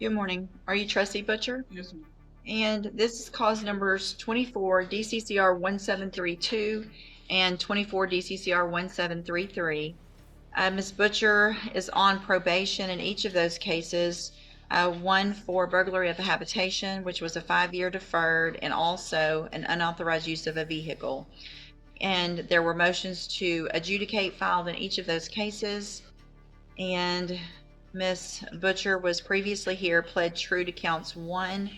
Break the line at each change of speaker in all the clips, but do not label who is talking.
Good morning. Are you Trusty Butcher?
Yes, ma'am.
And this is cause numbers 24 DCCR 1732 and 24 DCCR 1733. Ms. Butcher is on probation in each of those cases. One for burglary of a habitation, which was a 5-year deferred, and also an unauthorized use of a vehicle. And there were motions to adjudicate filed in each of those cases. And Ms. Butcher was previously here, pled true to counts 1,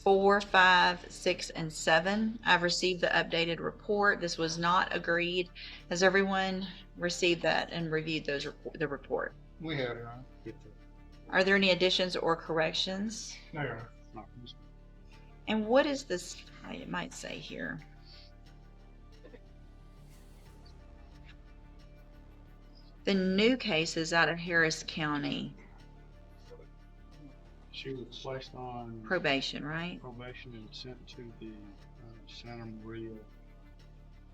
4, 5, 6, and 7. I've received the updated report. This was not agreed. Has everyone received that and reviewed the report?
We have, Your Honor.
Are there any additions or corrections?
No, Your Honor. No.
And what is this? It might say here. The new case is out of Harris County.
She was placed on
Probation, right?
probation and sent to the Santa Maria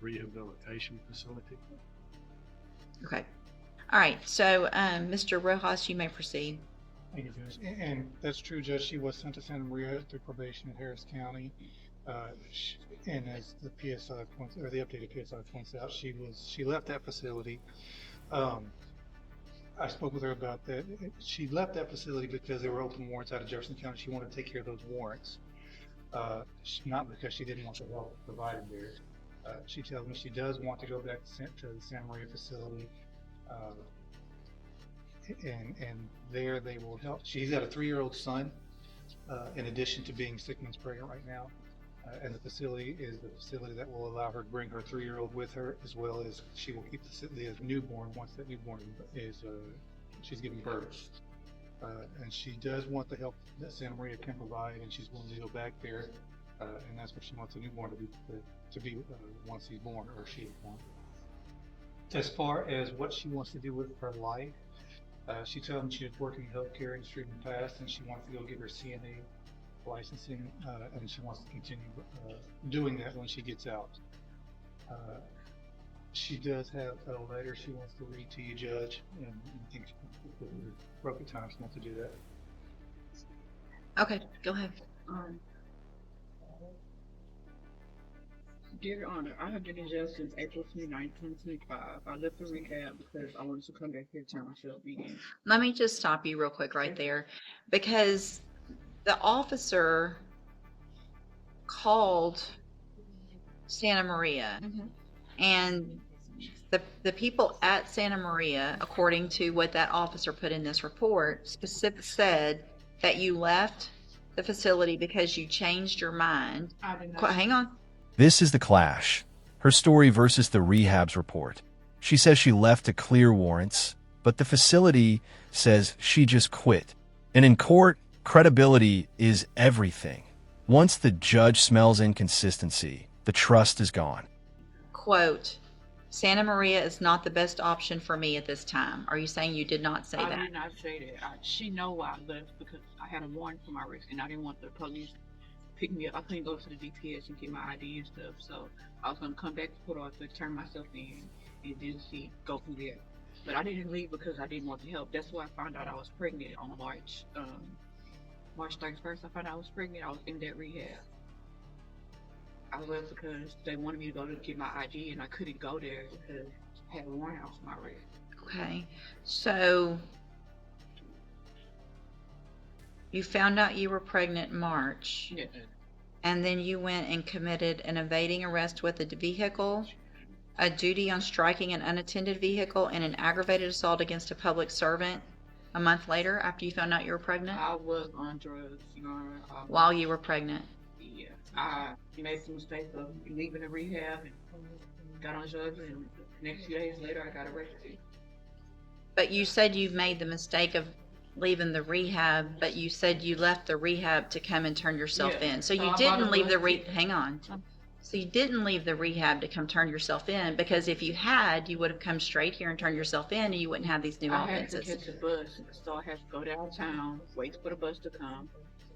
Rehabilitation Facility.
Okay. All right. So, Mr. Rojas, you may proceed.
Thank you, Judge. And that's true, Judge. She was sent to Santa Maria through probation in Harris County. And as the PSI points, or the updated PSI points out, she left that facility. I spoke with her about that. She left that facility because there were open warrants out of Jefferson County. She wanted to take care of those warrants, not because she didn't want the help provided there. She tells me she does want to go back to the Santa Maria facility, and there they will help. She's got a 3-year-old son, in addition to being 6 months pregnant right now. And the facility is the facility that will allow her to bring her 3-year-old with her, as well as she will keep the newborn once that newborn is she's giving birth. And she does want the help that Santa Maria can provide, and she's willing to go back there, and that's what she wants the newborn to be once he's born, or she is born. As far as what she wants to do with her life, she told me she was working in the healthcare industry in the past, and she wants to go get her CNA licensing, and she wants to continue doing that when she gets out. She does have a letter she wants to read to you, Judge, and I think appropriate time she wants to do that.
Okay, go ahead.
Dear Honor, I have been in jail since April 29, 2025. I left the rehab because I wanted to come back here and turn myself in.
Let me just stop you real quick right there, because the officer called Santa Maria, and the people at Santa Maria, according to what that officer put in this report, said that you left the facility because you changed your mind.
I did not.
Hang on.
This is the clash. Her story versus the rehab's report. She says she left to clear warrants, but the facility says she just quit. And in court, credibility is everything. Once the judge smells inconsistency, the trust is gone.
Quote, Santa Maria is not the best option for me at this time. Are you saying you did not say that?
I did not say that. She know why I left because I had a warrant for my arrest, and I didn't want the police to pick me up. I couldn't go to the DPS and get my ID and stuff, so I was going to come back to Port Arthur, turn myself in, and then go from there. But I didn't leave because I didn't want the help. That's why I found out I was pregnant on March 31st. I found out I was pregnant. I was in that rehab. I left because they wanted me to go to get my ID, and I couldn't go there because I had a warrant out for my arrest.
Okay, so you found out you were pregnant in March,
Yeah.
and then you went and committed an evading arrest with a vehicle, a duty on striking an unattended vehicle, and an aggravated assault against a public servant a month later after you found out you were pregnant?
I was on drugs,
While you were pregnant?
Yeah. I made the mistake of leaving the rehab and got on drugs, and the next few days later I got arrested.
But you said you made the mistake of leaving the rehab, but you said you left the rehab to come and turn yourself
Yeah.
in. So
So
you
I
didn't
bought a
leave the
bus ticket.
hang on. So you didn't leave the rehab to come turn yourself in, because if you had, you would have come straight here and turned yourself in, and you wouldn't have these new
I had to
offenses.
catch a bus, so I had to go downtown, wait for the bus to come,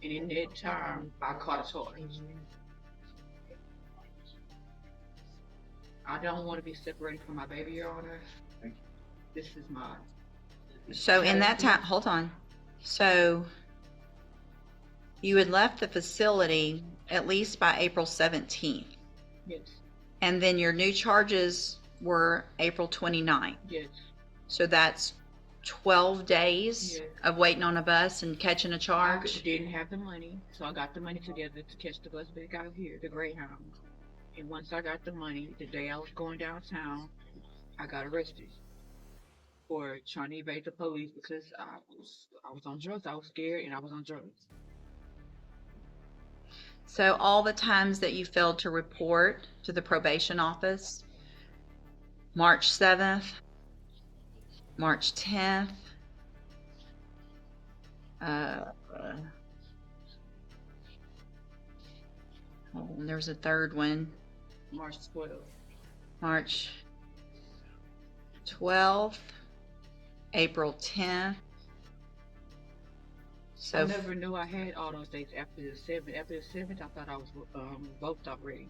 and in that time I caught a charge. I don't want to be separated from my baby, Your Honor. This is mine.
So in that time, hold on. So You had left the facility at least by April 17th.
Yes.
And then your new charges were April 29th.
Yes.
So that's 12 days
Yes.
of waiting on a bus and catching a
I
charge.
didn't have the money, so I got the money together to catch the bus back out here, the Greyhound. And once I got the money, the day I was going downtown, I got arrested for trying to evade the police because I was on drugs. I was scared and I was on drugs.
So all the times that you failed to report to the probation office, March 7th, March 10th, and there was a third one,
March 12th.
March 12th, April 10th.
I
So
never knew I had all those dates after the 7th. After the 7th, I thought I was revoked already.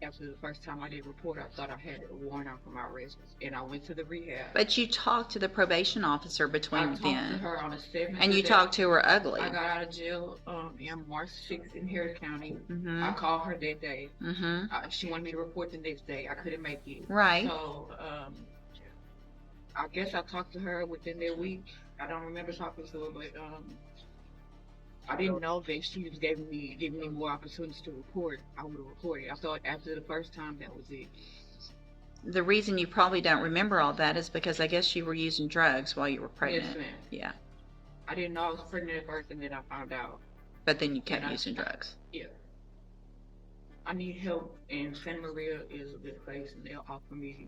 After the first time I did report, I thought I had a warrant out for my arrest, and I went to the rehab.
but you talked to the probation officer
I
between
talked to
then,
her on the 7th.
and you talked to her ugly.
I got out of jail in March 6th in Harris County.
Mm-hmm.
I called her that day.
Mm-hmm.
She wanted me to report the next day. I couldn't make it.
Right.
So I guess I talked to her within that week. I don't remember talking to her, but I didn't know that she was giving me more opportunities to report. I would have reported. I thought after the first time that was it.
The reason you probably don't remember all that is because I guess you were using drugs while you were pregnant.
Yes, ma'am.
Yeah,
I didn't know I was pregnant at first, and then I found out.
but then you kept
And
using drugs.
Yeah. I need help, and Santa Maria is a good place, and they'll offer me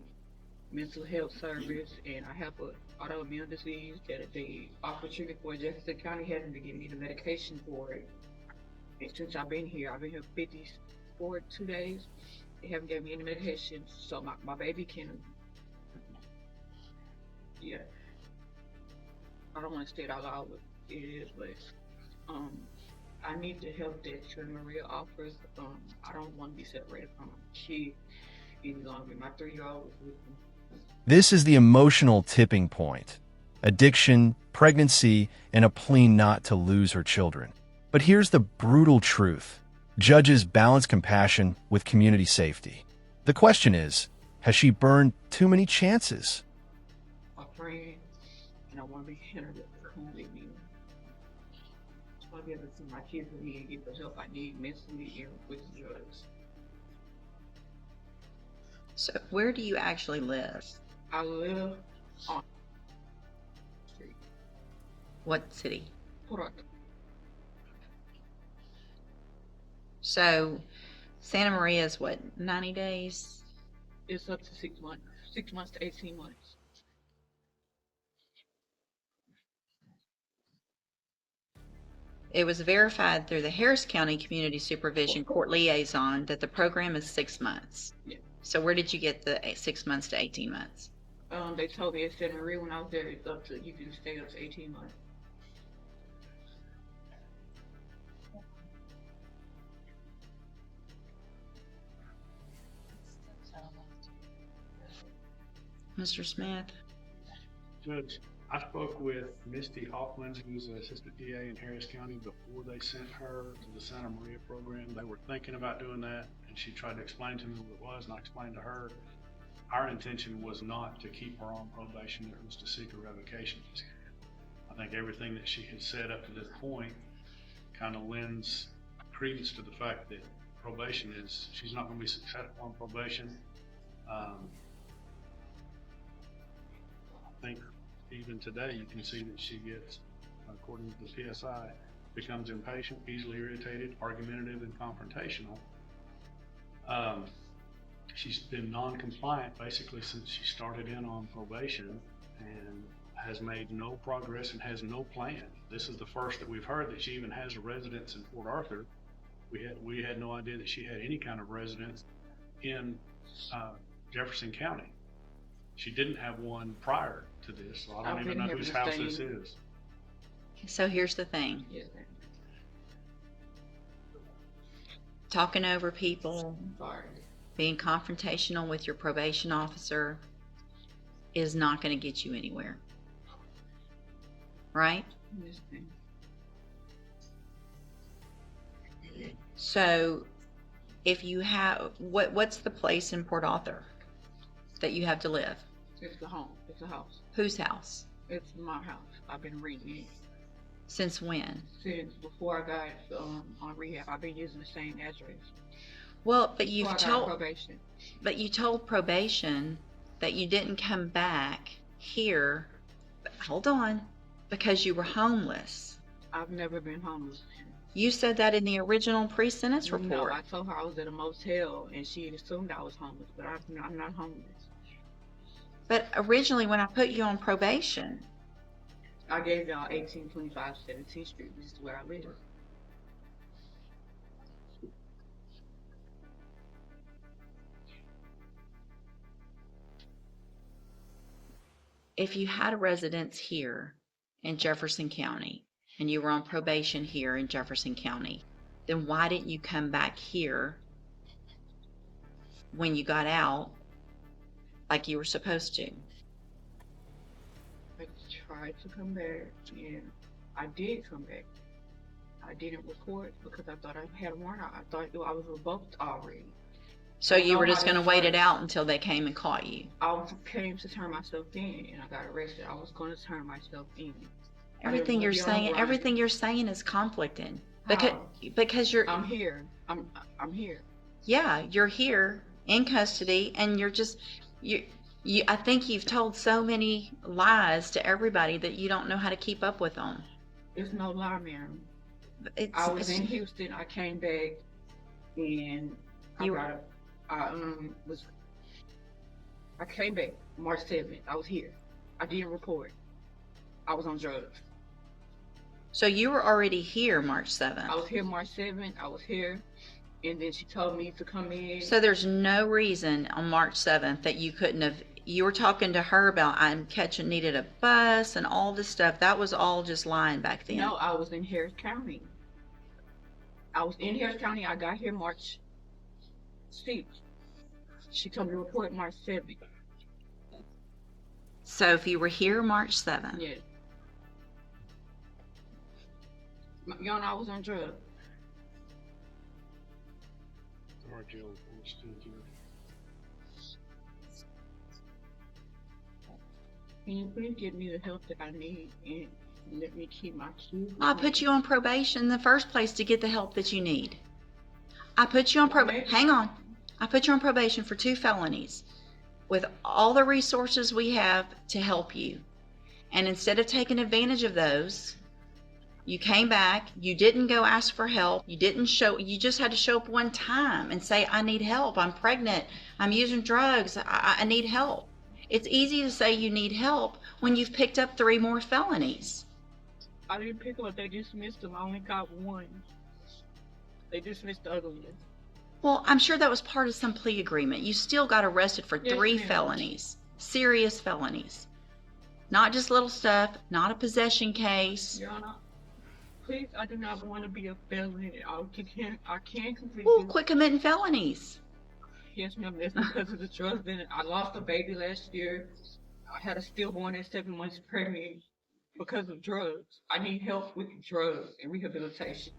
mental health service, and I have an autoimmune disease that they offer treatment for. Jefferson County having to give me the medication for it. And since I've been here 2 days. They haven't given me any medication, so my baby can. Yeah. I don't want to say it out loud, but it is, but I need the help that Santa Maria offers. I don't want to be separated from my kid any longer. My 3-year-old is with me.
This is the emotional tipping point. Addiction, pregnancy, and a plea not to lose her children. But here's the brutal truth. Judges balance compassion with community safety. The question is, has she burned too many chances?
My friend, and I want to be here to come with me. I want to be able to see my kids with me and get the help I need mentally and with the drugs.
So where do you actually live?
I live on the street.
What city?
Courtroom.
So Santa Maria is what, 90 days?
It's up to 6 months. 6 months to 18 months.
It was verified through the Harris County Community Supervision Court Liaison that the program is 6 months.
Yeah.
So where did you get the 6 months to 18 months?
They told me at Santa Maria when I was there, it's up to, you can stay up to 18 months.
Mr. Smith?
Judge, I spoke with Misty Hoffman, who's an assistant DA in Harris County, before they sent her to the Santa Maria program. They were thinking about doing that, and she tried to explain to me what it was, and I explained to her our intention was not to keep her on probation, it was to seek a revocation. I think everything that she had said up to this point kind of lends credence to the fact that probation is, she's not going to be successful on probation. I think even today you can see that she gets, according to the PSI, becomes impatient, easily irritated, argumentative, and confrontational. She's been non-compliant basically since she started in on probation and has made no progress and has no plan. This is the first that we've heard that she even has a residence in Port Arthur. We had no idea that she had any kind of residence in Jefferson County. She didn't have one prior to this, so I don't even know whose house this is.
So here's the thing.
Yes, ma'am.
Talking over people,
Sorry.
being confrontational with your probation officer is not going to get you anywhere. Right?
Yes, ma'am.
So if you have, what's the place in Port Arthur that you have to live?
It's the home. It's a house.
Whose house?
It's my house. I've been renting it
Since when?
since before I got on rehab. I've been using the same address.
Well, but
Before I got probation.
but you told probation that you didn't come back here. Hold on, because you were homeless.
I've never been homeless.
You said that in the original pre-sentence
No,
report.
I told her I was at a motel and she assumed I was homeless, but I'm not homeless.
But originally, when I put you on probation,
I gave y'all 1825 17th Street, which is where I live.
if you had a residence here in Jefferson County and you were on probation here in Jefferson County, then why didn't you come back here when you got out like you were supposed to?
I tried to come back and I did come back. I didn't report because I thought I had a warrant. I thought I was revoked already.
So you were just going to wait it out until they came and caught you?
Came to turn myself in and I got arrested. I was going to turn myself in.
Everything you're saying is conflicting. Because you're
I'm here. I'm here.
Yeah, you're here in custody and you're just I think you've told so many lies to everybody that you don't know how to keep up with them.
It's no lie, ma'am. I was in Houston. I came back and I came back March 7th. I was here. I didn't report. I was on drugs.
So you were already here March 7th.
I was here March 7th. I was here. And then she told me to come in.
So there's no reason on March 7th that you couldn't have, you were talking to her about needed a bus and all this stuff. That was all just lying back then.
No, I was in Harris County. I got here March 6th. She told me to report March 7th.
So if you were here March 7th.
Yes. Y'all know I was on drugs. Can you please give me the help that I need and let me keep my kids?
I put you on probation in the first place to get the help that you need. I put you on probation. Hang on. I put you on probation for 2 felonies with all the resources we have to help you. And instead of taking advantage of those, you came back, you didn't go ask for help, you just had to show up one time and say, I need help, I'm pregnant, I'm using drugs, I need help. It's easy to say you need help when you've picked up 3 more felonies.
I didn't pick up, they dismissed them, I only got 1. They dismissed the other one.
Well, I'm sure that was part of some plea agreement. You still got arrested for 3 felonies, serious felonies. Not just little stuff, not a possession case.
Your Honor, please, I do not want to be a felon. I can't completely.
Well, quit committing felonies.
Yes, ma'am. That's because of the drugs. Then I lost a baby last year. I had a stillborn at 7 months pregnant because of drugs. I need help with drugs and rehabilitation.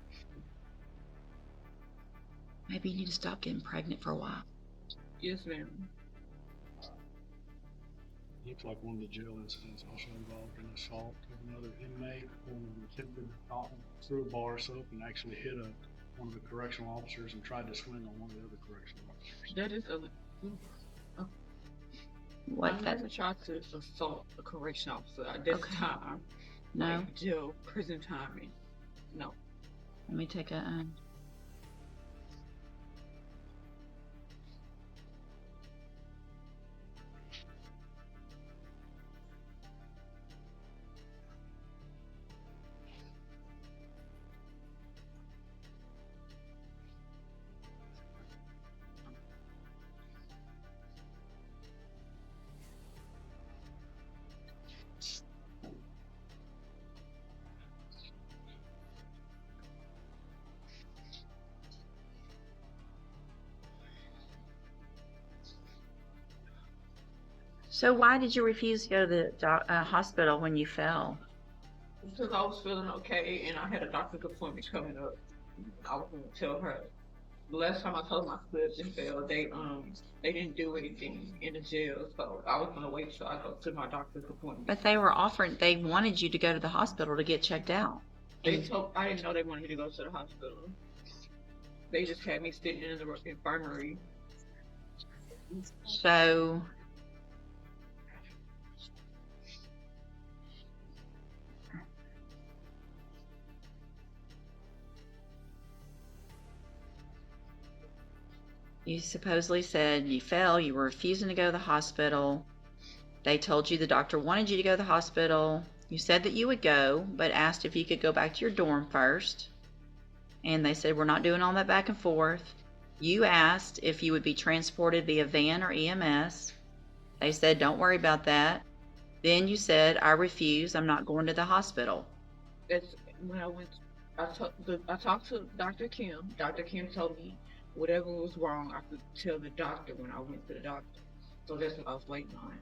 Maybe you need to stop getting pregnant for a while.
Yes, ma'am.
Looks like one of the jail incidents also involved an assault of another inmate who attempted threw a bar soap and actually hit one of the correctional officers and tried to swing on one of the other correctional officers.
That is I never tried to assault a correctional officer at this time.
No.
Like jail, prison time. No.
Let me take a So why did you refuse to go to the hospital when you fell?
Because I was feeling okay and I had a doctor's appointment coming up. I was gonna tell her. The last time I told my slipped and fell, they didn't do anything in the jail, so I was gonna wait till I go to my doctor's appointment.
But they wanted you to go to the hospital to get checked out.
I didn't know they wanted me to go to the hospital. They just had me sitting in the infirmary.
So, you supposedly said you fell, you were refusing to go to the hospital. They told you the doctor wanted you to go to the hospital. You said that you would go, but asked if you could go back to your dorm first. And they said, we're not doing all that back and forth. You asked if you would be transported via van or EMS. They said, don't worry about that. Then you said, I refuse, I'm not going to the hospital.
That's when I went. I talked to Dr. Kim. Dr. Kim told me whatever was wrong, I could tell the doctor when I went to the doctor. So that's what I was waiting on.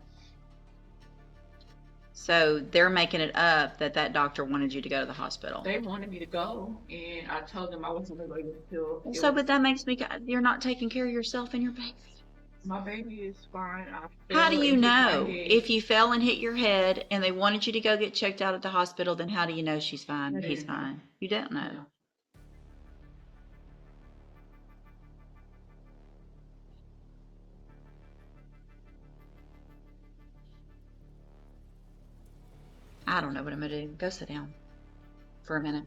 So they're making it up that that doctor wanted you to go to the hospital.
They wanted me to go, and I told them I wasn't going to wait until.
So, but that makes me, you're not taking care of yourself and your baby.
My baby is fine.
How do you know? If you fell and hit your head and they wanted you to go get checked out at the hospital, then how do you know she's fine? He's fine. You don't know. I don't know what I'm going to do. Go sit down for a minute.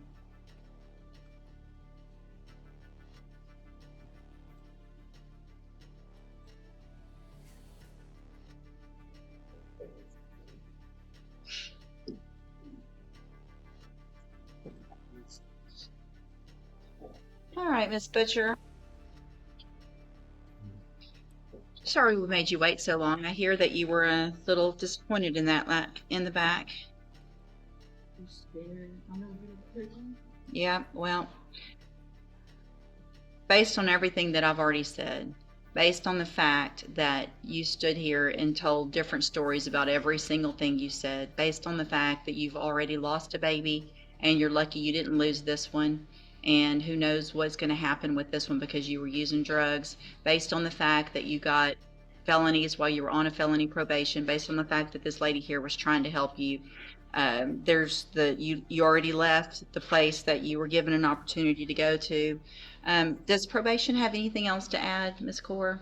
All right, Miss Butcher. Sorry we made you wait so long. I hear that you were a little disappointed in that in the back. Yeah, well, based on everything that I've already said, based on the fact that you stood here and told different stories about every single thing you said, based on the fact that you've already lost a baby and you're lucky you didn't lose this one, and who knows what's going to happen with this one because you were using drugs, based on the fact that you got felonies while you were on a felony probation, based on the fact that this lady here was trying to help you. You already left the place that you were given an opportunity to go to. Does probation have anything else to add, Ms. Kaur?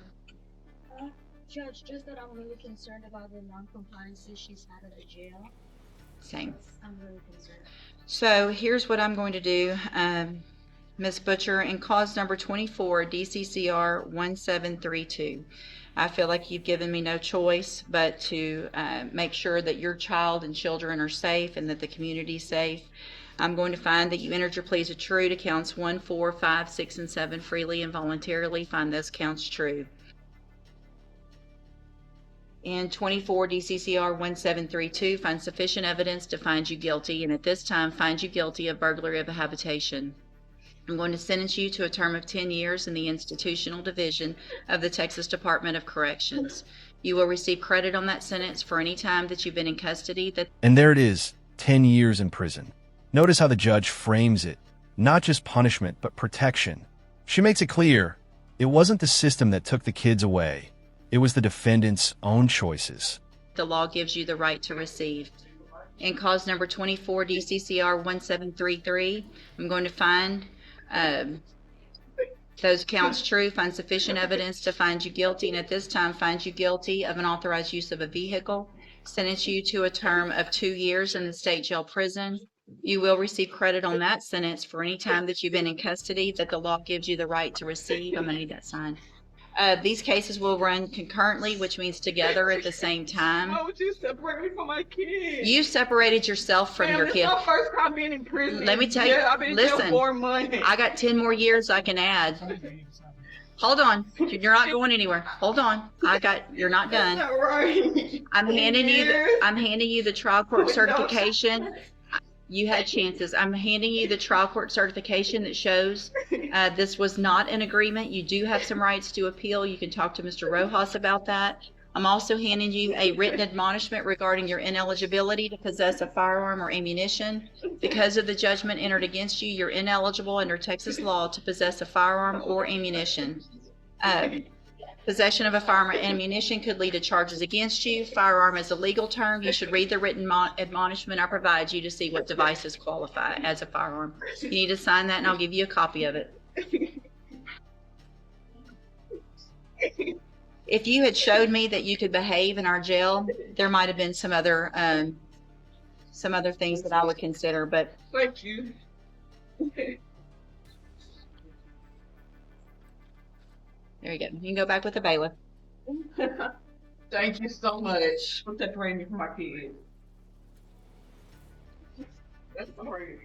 Judge, just that I'm really concerned about the non-compliances she's had at the jail.
Same.
I'm really concerned.
So here's what I'm going to do, Ms. Butcher. In cause number 24, DCCR 1732, I feel like you've given me no choice but to make sure that your child and children are safe and that the community is safe. I'm going to find that you entered your pleas of true to counts 1, 4, 5, 6, and 7 freely and voluntarily. Find those counts true. In 24 DCCR 1732, find sufficient evidence to find you guilty, and at this time find you guilty of burglary of a habitation. I'm going to sentence you to a term of 10 years in the institutional division of the Texas Department of Corrections. You will receive credit on that sentence for any time that you've been in custody.
And there it is, 10 years in prison. Notice how the judge frames it. Not just punishment, but protection. She makes it clear, it wasn't the system that took the kids away. It was the defendant's own choices.
The law gives you the right to receive. In cause number 24 DCCR 1733, I'm going to find those counts true, find sufficient evidence to find you guilty, and at this time find you guilty of unauthorized use of a vehicle, sentence you to a term of 2 years in the state jail prison. You will receive credit on that sentence for any time that you've been in custody that the law gives you the right to receive. I'm going to need that signed. These cases will run concurrently, which means together at the same time.
Why would you separate me from my kids?
You separated yourself from your
It's
kid.
my first time being in prison.
Let me tell you,
I've been in jail
listen,
4 months.
I got 10 more years I can add. Hold on. You're not going anywhere. Hold on. You're not
That's
done.
not right.
I'm handing you the trial court
With no
certification. You had chances. I'm handing you the trial court certification that shows this was not an agreement. You do have some rights to appeal. You can talk to Mr. Rojas about that. I'm also handing you a written admonishment regarding your ineligibility to possess a firearm or ammunition. Because of the judgment entered against you, you're ineligible under Texas law to possess a firearm or ammunition. Possession of a firearm or ammunition could lead to charges against you. Firearm is a legal term. You should read the written admonishment I provide you to see what devices qualify as a firearm. You need to sign that, and I'll give you a copy of it. If you had showed me that you could behave in our jail, there might have been some other things that I would consider, but
Thank you.
there you go. You can go back with the bailiff.
Thank you so much for separating me from my kids. That's already